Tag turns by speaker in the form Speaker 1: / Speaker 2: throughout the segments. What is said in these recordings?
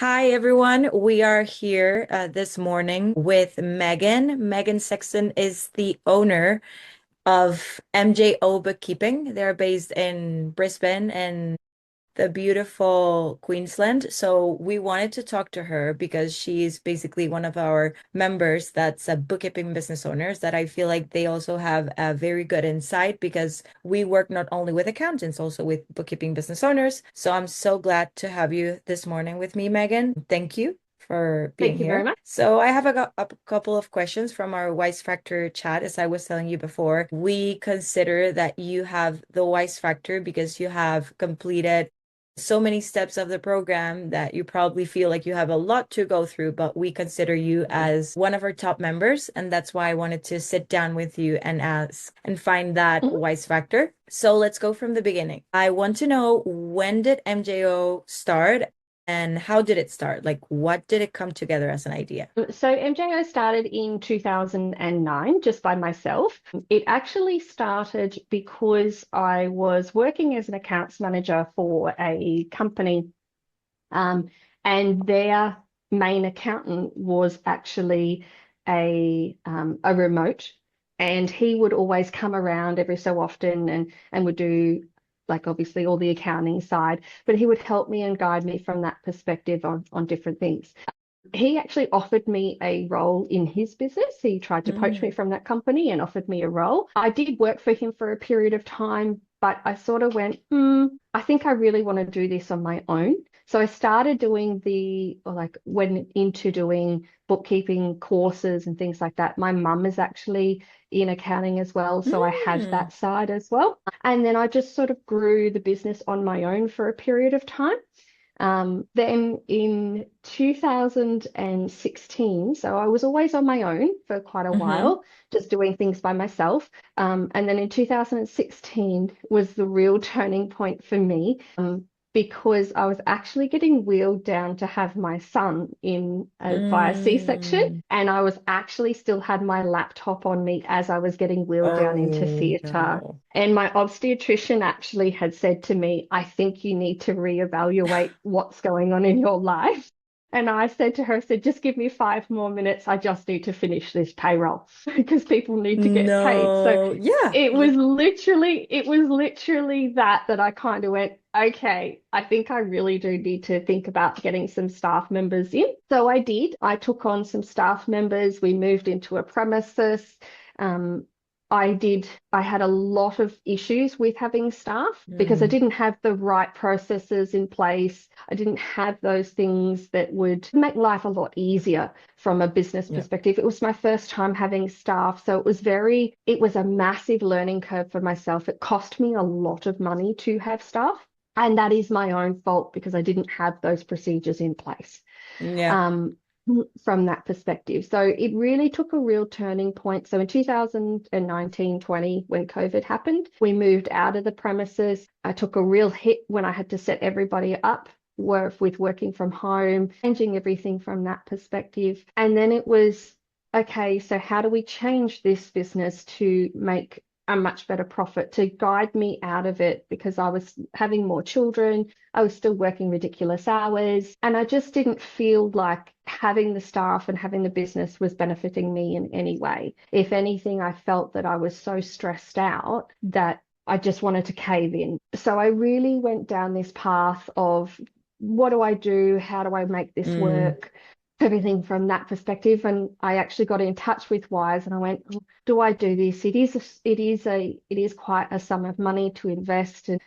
Speaker 1: Hi, everyone. We are here this morning with Megan. Megan Sexton is the owner of MJO Bookkeeping. They're based in Brisbane and the beautiful Queensland. So we wanted to talk to her because she's basically one of our members that's a bookkeeping business owners that I feel like they also have a very good insight because we work not only with accountants, also with bookkeeping business owners. So I'm so glad to have you this morning with me, Megan. Thank you for being
Speaker 2: Thank you very
Speaker 1: here.
Speaker 2: much.
Speaker 1: So I have a couple of questions from our Wize Factor chat. As I was telling you before, we consider that you have the Wize Factor because you have completed so many steps of the program that you probably feel like you have a lot to go through, but we consider you as one of our top members. And that's why I wanted to sit down with you and ask and find that
Speaker 2: Mhm.
Speaker 1: Wize Factor. So let's go from the beginning. I want to know, when did MJO start and how did it start? Like, what did it come together as an idea?
Speaker 2: So MJO started in 2009 just by myself. It actually started because I was working as an accounts manager for a company, um, and their main accountant was actually a remote, and he would always come around every so often and would do like obviously all the accounting side, but he would help me and guide me from that perspective on different things. He actually offered me a role in his business. He tried to poach me
Speaker 1: Mm.
Speaker 2: from that company and offered me a role. I did work for him for a period of time, but I sort of went, I think I really want to do this on my own. So I started doing went into doing bookkeeping courses and things like that. My mum is actually in accounting as well, so I had
Speaker 1: Mm.
Speaker 2: that side as well. And then I just sort of grew the business on my own for a period of time. Then in 2016, so I was always on my own for quite a
Speaker 1: Mm-hmm.
Speaker 2: while, just doing things by myself. And then in 2016 was the real turning point for me, because I was actually getting wheeled down to have my son in via C-section,
Speaker 1: Mm.
Speaker 2: and I was actually still had my laptop on me as I was getting wheeled down into
Speaker 1: Oh
Speaker 2: theatre.
Speaker 1: no.
Speaker 2: And my obstetrician actually had said to me, I think you need to reevaluate what's going on in your life. And I said to her, I said, just give me 5 more minutes. I just need to finish this payroll because people need to get paid. So
Speaker 1: No. Yeah.
Speaker 2: it was literally that I kind of went, okay, I think I really do need to think about getting some staff members in. So I did. I took on some staff members. We moved into a premises. Um, I had a lot of issues with having staff because I
Speaker 1: Mm.
Speaker 2: didn't have the right processes in place. I didn't have those things that would make life a lot easier from a business
Speaker 1: Yeah.
Speaker 2: perspective. It was my first time having staff, so it was a massive learning curve for myself. It cost me a lot of money to have staff, and that is my own fault because I didn't have those procedures in place.
Speaker 1: Yeah.
Speaker 2: Um, from that perspective. So it really took a real turning point. So in 2019-20, when COVID happened, we moved out of the premises. I took a real hit when I had to set everybody up with working from home, changing everything from that perspective. And then it was, okay, so how do we change this business to make a much better profit, to guide me out of it, because I was having more children. I was still working ridiculous hours, and I just didn't feel like having the staff and having the business was benefiting me in any way. If anything, I felt that I was so stressed out that I just wanted to cave in. So I really went down this path of, what do I do? How do I make this
Speaker 1: Mm.
Speaker 2: work? Everything from that perspective. And I actually got in touch with Wize, and I went, do I do this? It is quite a sum of money to invest. And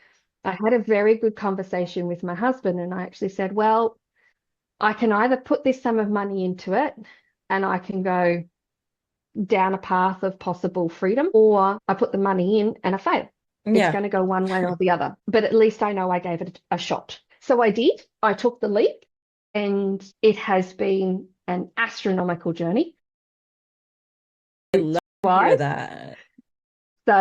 Speaker 2: I had a very good conversation with my husband, and I actually said, well, I can either put this sum of money into it and I can go down a path of possible freedom, or I put the money in and I fail. It's
Speaker 1: Yeah.
Speaker 2: going to go one way or the other. But at least I know I gave it a shot. So I did. I took the leap, and it has been an astronomical journey.
Speaker 1: I love to hear
Speaker 2: Why?
Speaker 1: that.
Speaker 2: So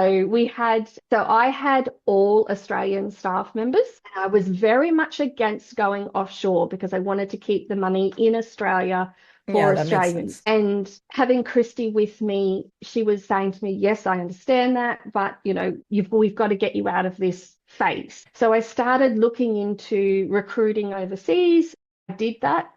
Speaker 2: I had all Australian staff members. I was very much against going offshore because I wanted to keep the money in Australia for
Speaker 1: Yeah, that makes
Speaker 2: Australians.
Speaker 1: sense.
Speaker 2: And having Christy with me, she was saying to me, yes, I understand that, but we've got to get you out of this phase. So I started looking into recruiting overseas. did that.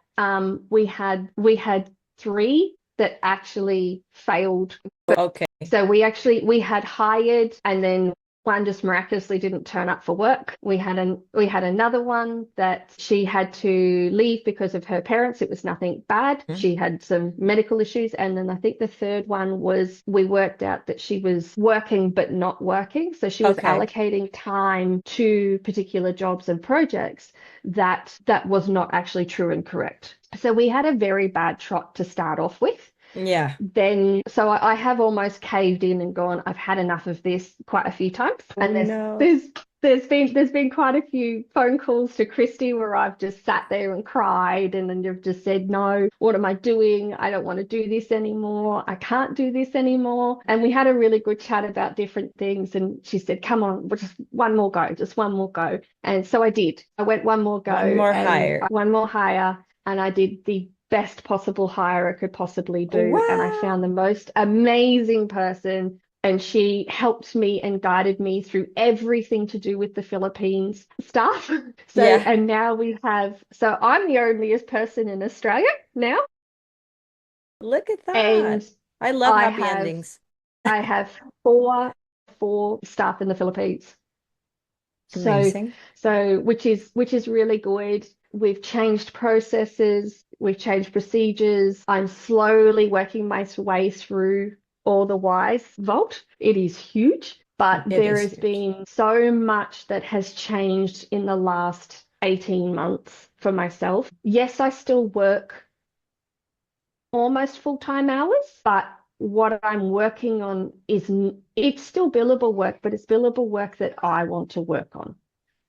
Speaker 2: We had three that actually failed.
Speaker 1: Okay.
Speaker 2: So we had hired, and then one just miraculously didn't turn up for work. We had another one that she had to leave because of her parents. It was nothing bad.
Speaker 1: Mhm.
Speaker 2: She had some medical issues. And then I think the third one was, we worked out that she was working but not working. So she was
Speaker 1: Okay.
Speaker 2: allocating time to particular jobs and projects that was not actually true and correct. So we had a very bad trot to start off with.
Speaker 1: Yeah.
Speaker 2: Then so I have almost caved in and gone, I've had enough of this quite a few times.
Speaker 1: Oh,
Speaker 2: And
Speaker 1: no.
Speaker 2: there's been quite a few phone calls to Christy where I've just sat there and cried, and then you've just said, no, what am I doing? I don't want to do this anymore. I can't do this anymore. And we had a really good chat about different things. And she said, come on, just one more go, just one more go. And so I did. I went one more go,
Speaker 1: One more
Speaker 2: and
Speaker 1: hire.
Speaker 2: one more hire, and I did the best possible hire I could possibly do. And I found the
Speaker 1: Wow.
Speaker 2: most amazing person. And she helped me and guided me through everything to do with the Philippines stuff. So,
Speaker 1: Yeah.
Speaker 2: and now so I'm the onlyest person in Australia now.
Speaker 1: Look at
Speaker 2: And
Speaker 1: that. I love
Speaker 2: I
Speaker 1: happy
Speaker 2: have,
Speaker 1: endings.
Speaker 2: I have four staff in the Philippines. So,
Speaker 1: Amazing.
Speaker 2: which is really good. We've changed processes, we've changed procedures. I'm slowly working my way through all the Wize Vault. It is huge, but
Speaker 1: It
Speaker 2: there
Speaker 1: is
Speaker 2: has
Speaker 1: huge.
Speaker 2: been so much that has changed in the last 18 months for myself. Yes, I still work almost full-time hours, but what I'm working on it's still billable work, but it's billable work that I want to work on.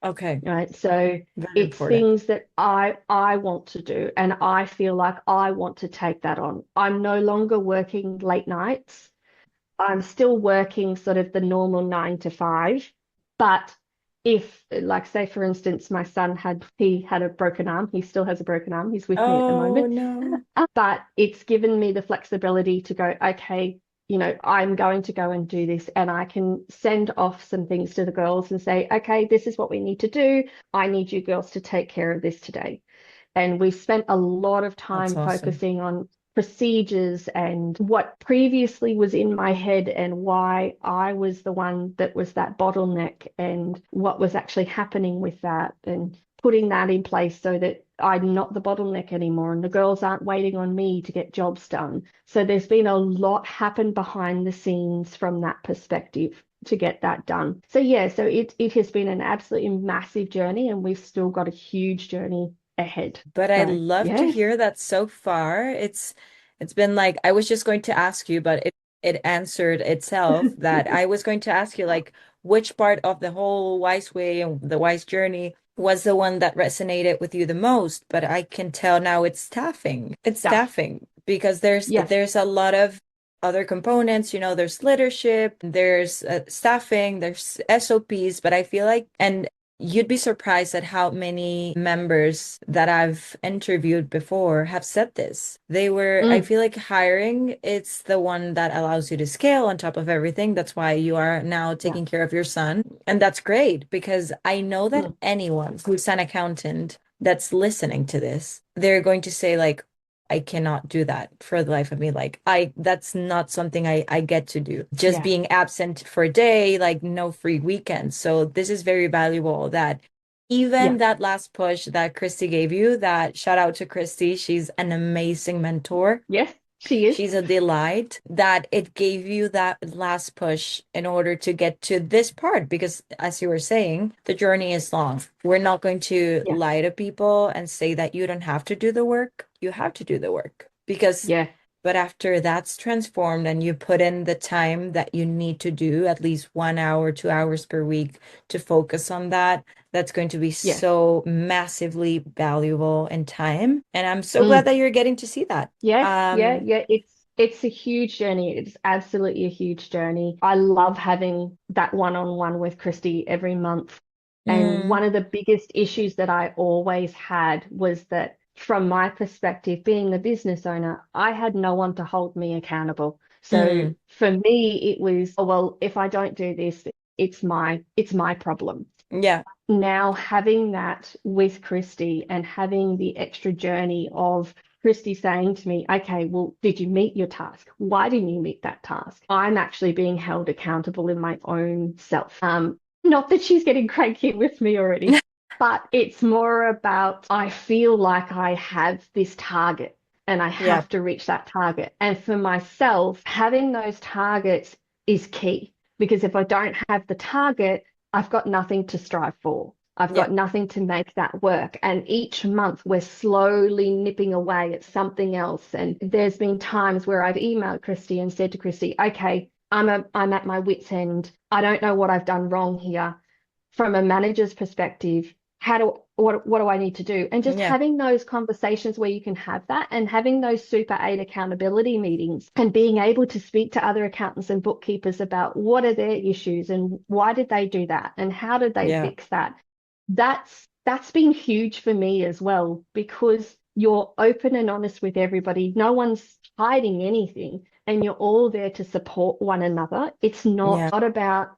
Speaker 1: Okay.
Speaker 2: Right. So
Speaker 1: Very
Speaker 2: it's
Speaker 1: important.
Speaker 2: things that I want to do, and I feel like I want to take that on. I'm no longer working late nights. I'm still working sort of the normal 9 to 5. But if, like, say, for instance, my son he had a broken arm, he still has a broken arm. He's with me at the
Speaker 1: Oh,
Speaker 2: moment.
Speaker 1: no.
Speaker 2: But it's given me the flexibility to go, okay, I'm going to go and do this, and I can send off some things to the girls and say, okay, this is what we need to do. I need you girls to take care of this today. And we've spent a lot of
Speaker 1: That's
Speaker 2: time
Speaker 1: awesome.
Speaker 2: focusing on procedures and what previously was in my head and why I was the one that was that bottleneck, and what was actually happening with that, and putting that in place so that I'm not the bottleneck anymore and the girls aren't waiting on me to get jobs done. So there's been a lot happen behind the scenes from that perspective to get that done. So yeah, so it has been an absolutely massive journey, and we've still got a huge journey ahead.
Speaker 1: But I
Speaker 2: So
Speaker 1: love to
Speaker 2: yeah.
Speaker 1: hear that so far. It's been like I was just going to ask you, but it answered itself that I was going to ask you like which part of the whole Wise Way and the Wise journey was the one that resonated with you the most. But I can tell now it's staffing. It's
Speaker 2: Stuff.
Speaker 1: staffing because there's
Speaker 2: Yes.
Speaker 1: there's a lot of other components, there's leadership, there's staffing, there's SOPs, but I feel like, and you'd be surprised at how many members that I've interviewed before have said this. I
Speaker 2: Mm,
Speaker 1: feel like hiring, it's the one that allows you to scale on top of everything. That's why you are now
Speaker 2: yeah.
Speaker 1: taking care of your son. And that's great because I know that
Speaker 2: Mm,
Speaker 1: anyone who's an accountant that's listening to this, they're going to say, like, I cannot do that for the life of me. Like that's not something I get to do. Just
Speaker 2: yeah.
Speaker 1: being absent for a day, like no free weekends. So this is very valuable that
Speaker 2: Yeah.
Speaker 1: even that last push that Christy gave you, that shout out to Christy. She's an amazing mentor.
Speaker 2: Yes, she is.
Speaker 1: She's a delight that it gave you that last push in order to get to this part. Because as you were saying, the journey is long. We're not going to
Speaker 2: Yeah.
Speaker 1: lie to people and say that you don't have to do the work. You have to do the work because,
Speaker 2: Yeah.
Speaker 1: but after that's transformed and you put in the time that you need to do, at least 1 hour, 2 hours per week to focus on that, that's going to be
Speaker 2: Yes.
Speaker 1: so massively valuable in time. And I'm so glad
Speaker 2: Mm.
Speaker 1: that you're getting to see that.
Speaker 2: Yeah. Yeah.
Speaker 1: Um,
Speaker 2: Yeah. It's a huge journey. It's absolutely a huge journey. I love having that one-on-one with Christy every month. And
Speaker 1: Mm,
Speaker 2: one of the biggest issues that I always had was that, from my perspective, being the business owner, I had no one to hold me accountable. So
Speaker 1: mm,
Speaker 2: for me, it was, oh, well, if I don't do this, it's my problem.
Speaker 1: Yeah.
Speaker 2: Now having that with Christy and having the extra journey of Christy saying to me, okay, well, did you meet your task? Why didn't you meet that task? I'm actually being held accountable in my own self. Not that she's getting cranky with me already, but it's more about I feel like I have this target and I
Speaker 1: Yeah.
Speaker 2: have to reach that target. And for myself, having those targets is key because if I don't have the target, I've got nothing to strive for. I've
Speaker 1: Yeah.
Speaker 2: got nothing to make that work. And each month we're slowly nipping away at something else. And there's been times where I've emailed Christy and said to Christy, okay, I'm at my wit's end. I don't know what I've done wrong here. From a manager's perspective, what do I need to do? And just
Speaker 1: Yeah.
Speaker 2: having those conversations where you can have that and having those Super 8 accountability meetings and being able to speak to other accountants and bookkeepers about what are their issues and why did they do that and how did they
Speaker 1: Yeah.
Speaker 2: fix that? That's been huge for me as well because you're open and honest with everybody. No one's hiding anything and you're all there to support one another. It's
Speaker 1: Yeah.
Speaker 2: not about,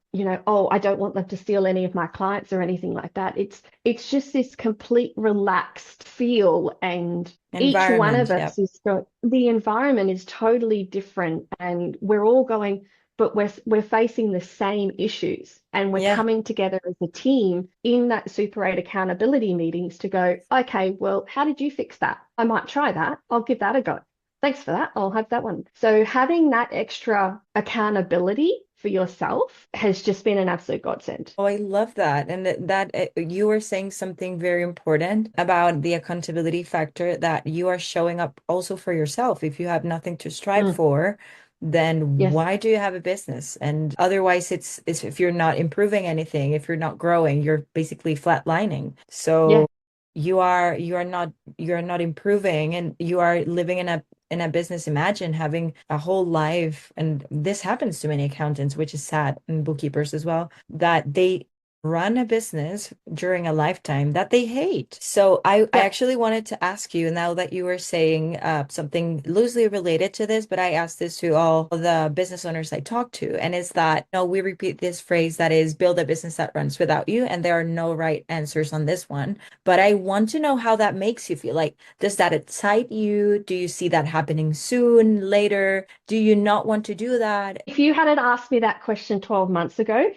Speaker 2: oh, I don't want them to steal any of my clients or anything like that. It's just this complete relaxed feel and each one of
Speaker 1: Environment. Yeah.
Speaker 2: us the environment is totally different and we're all going, but we're facing the same issues and we're
Speaker 1: Yeah.
Speaker 2: coming together as a team in that Super 8 accountability meetings to go, okay, well, how did you fix that? I might try that. I'll give that a go. Thanks for that. I'll have that one. So having that extra accountability for yourself has just been an absolute godsend.
Speaker 1: Oh, I love that. And you were saying something very important about the accountability factor that you are showing up also for yourself. If you have nothing to strive
Speaker 2: Mm,
Speaker 1: for, then
Speaker 2: yes.
Speaker 1: why do you have a business? And otherwise, it's if you're not improving anything, if you're not growing, you're basically flatlining.
Speaker 2: Yeah.
Speaker 1: So you are not improving and you are living in a business. Imagine having a whole life, and this happens to many accountants, which is sad, and bookkeepers as well, that they run a business during a lifetime that they hate. So I
Speaker 2: Yeah.
Speaker 1: actually wanted to ask you, now that you were saying something loosely related to this, but I asked this to all the business owners I talk to, and it's that, we repeat this phrase that is build a business that runs without you, and there are no right answers on this one. But I want to know how that makes you feel. Like, does that excite you? Do you see that happening soon, later? Do you not want to do that?
Speaker 2: If you hadn't asked me that question 12 months ago,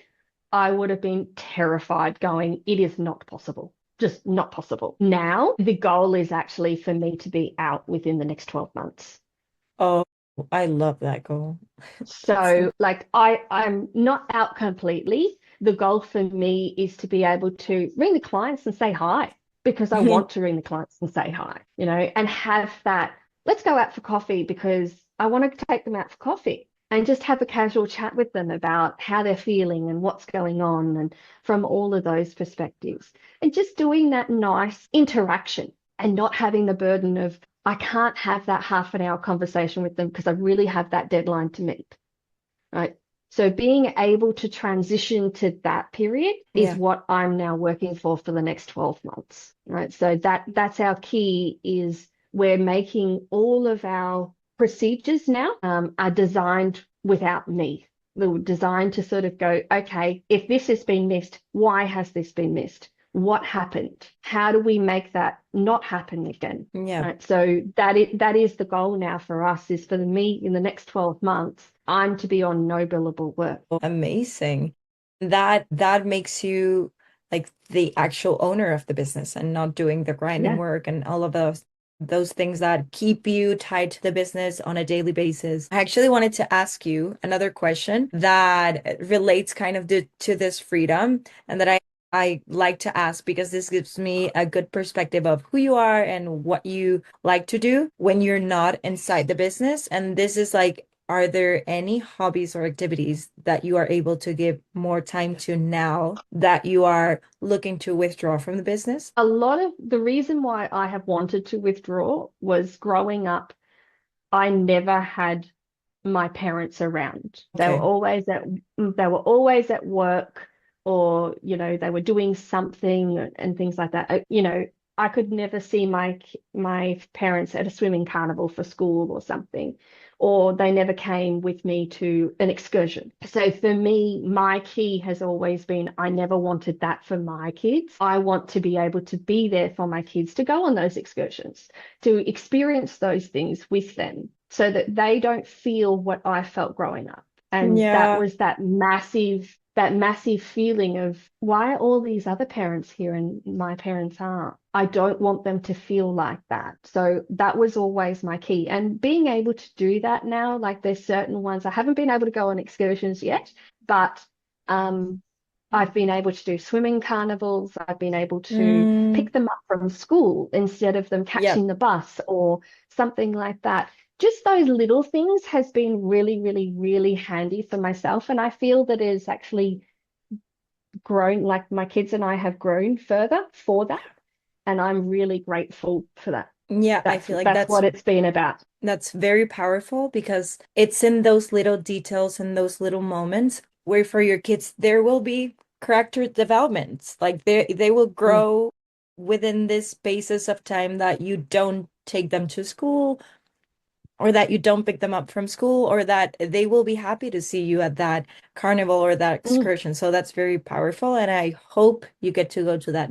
Speaker 2: I would have been terrified going, it is not possible. Just not possible. Now, the goal is actually for me to be out within the next 12 months.
Speaker 1: Oh, I love that goal.
Speaker 2: So, like, I'm not out completely. The goal for me is to be able to ring the clients and say hi because I want to ring the clients and say hi, and have that. Let's go out for coffee because I want to take them out for coffee and just have a casual chat with them about how they're feeling and what's going on and from all of those perspectives. And just doing that nice interaction and not having the burden of I can't have that half an hour conversation with them because I really have that deadline to meet, right? So being able to transition to that period is
Speaker 1: Yeah.
Speaker 2: what I'm now working for the next 12 months, right? So that's our key is we're making all of our procedures now are designed without me. They're designed to sort of go, okay, if this has been missed, why has this been missed? What happened? How do we make that not happen again?
Speaker 1: Yeah.
Speaker 2: Right. So that is the goal now for us is for me in the next 12 months, I'm to be on no billable work.
Speaker 1: Amazing. That makes you like the actual owner of the business and not doing the grinding
Speaker 2: Yeah.
Speaker 1: work and all of those things that keep you tied to the business on a daily basis. I actually wanted to ask you another question that relates kind of to this freedom, and that I like to ask because this gives me a good perspective of who you are and what you like to do when you're not inside the business. And this is like, are there any hobbies or activities that you are able to give more time to now that you are looking to withdraw from the business?
Speaker 2: A lot of the reason why I have wanted to withdraw was growing up, I never had my parents around.
Speaker 1: Okay.
Speaker 2: They were always at work or, they were doing something and things like that. I could never see my parents at a swimming carnival for school or something, or they never came with me to an excursion. So for me, my key has always been I never wanted that for my kids. I want to be able to be there for my kids to go on those excursions, to experience those things with them so that they don't feel what I felt growing up. And that
Speaker 1: Yeah.
Speaker 2: was that massive feeling of why are all these other parents here and my parents aren't? I don't want them to feel like that. So that was always my key. And being able to do that now, like there's certain ones I haven't been able to go on excursions yet, but I've been able to do swimming carnivals. I've been able to
Speaker 1: Mm,
Speaker 2: pick them up from school instead of them
Speaker 1: yep.
Speaker 2: catching the bus or something like that. Just those little things has been really, really, really handy for myself. And I feel that is actually grown, like my kids and I have grown further for that. And I'm really grateful for that.
Speaker 1: Yeah, I
Speaker 2: That's
Speaker 1: feel like
Speaker 2: that's what it's been about.
Speaker 1: that's very powerful because it's in those little details and those little moments where for your kids there will be character developments. Like they will
Speaker 2: Mm,
Speaker 1: grow within this spaces of time that you don't take them to school or that you don't pick them up from school or that they will be happy to see you at that carnival or that
Speaker 2: mm,
Speaker 1: excursion. So that's very powerful and I hope you get to go to that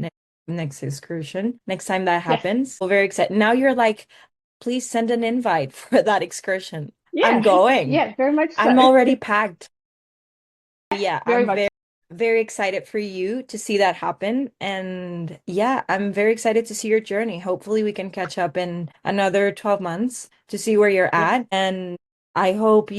Speaker 1: next excursion next time that
Speaker 2: yes.
Speaker 1: happens. Well, very excited. Now you're like, please send an invite for that excursion. I'm
Speaker 2: Yeah.
Speaker 1: going.
Speaker 2: Yeah, very much
Speaker 1: I'm
Speaker 2: so.
Speaker 1: already packed. Yeah,
Speaker 2: Very
Speaker 1: I'm
Speaker 2: much.
Speaker 1: very excited for you to see that happen. And yeah, I'm very excited to see your journey. Hopefully we can catch up in another 12 months to see where you're
Speaker 2: Yes.
Speaker 1: at. And I hope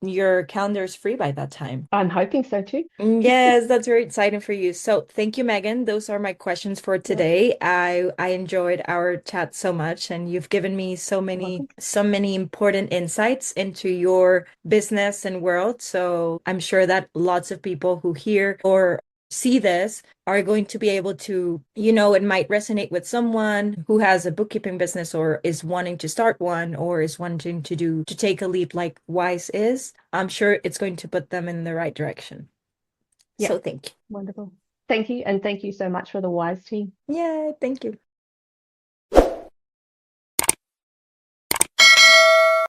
Speaker 1: your calendar is free by that time.
Speaker 2: I'm hoping so too.
Speaker 1: Yes, that's very exciting for you. So thank you, Megan. Those are my questions for
Speaker 2: You're welcome.
Speaker 1: today. I enjoyed our chat so much, and you've given me
Speaker 2: You're welcome.
Speaker 1: so many important insights into your business and world. So I'm sure that lots of people who hear or see this are going to be able to, it might resonate with someone who has a bookkeeping business or is wanting to start one or is wanting to take a leap like Wise is. I'm sure it's going to put them in the right direction.
Speaker 2: Yeah.
Speaker 1: So thank
Speaker 2: Wonderful. Thank you. And thank you so much for the Wize team.
Speaker 1: you. Yeah, thank you.